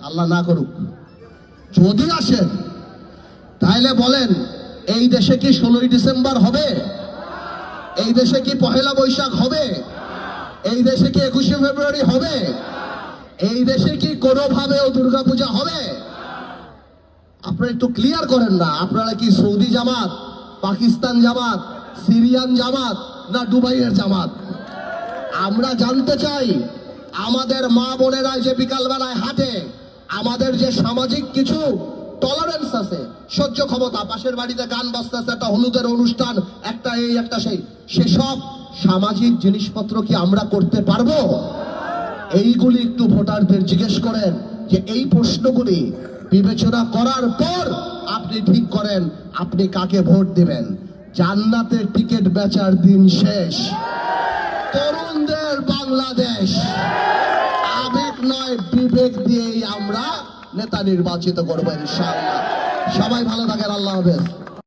আল্লাহ না করুক, যদি আসেন তাহলে বলেন এই দেশে কি 16ই ডিসেম্বর হবে? এই দেশে কি পহেলা বৈশাখ হবে? এই দেশে কি 21শে ফেব্রুয়ারি হবে? এই দেশে কি কোনোভাবেও দুর্গাপূজা হবে? আপনারা একটু ক্লিয়ার করেন না। আপনারা কি সৌদি জামাত, পাকিস্তান জামাত, সিরিয়ান জামাত, না দুবাইয়ের জামাত? আমরা জানতে চাই আমাদের মা বোনেরা যে বিকালবেলায় হাঁটে, আমাদের যে সামাজিক কিছু টলারেন্স আছে, সহ্য ক্ষমতা, পাশের বাড়িতে গান বাজতেছে, একটা হলুদের অনুষ্ঠান, একটা এই একটা সেই, সেসব সামাজিক জিনিসপত্র কি আমরা করতে পারবো? এইগুলি একটু ভোটারদের জিজ্ঞেস করেন যে এই প্রশ্নগুলি বিবেচনা করার পর আপনি ঠিক করেন আপনি কাকে ভোট দিবেন। জান্নাতের টিকিট বেচার দিন শেষ। তরুণদের বাংলাদেশ, আবেগ নয় বিবেক দিয়েই আমরা নেতা নির্বাচিত করবো ইনশাআল্লাহ। সবাই ভালো থাকেন, আল্লাহ হাফেজ।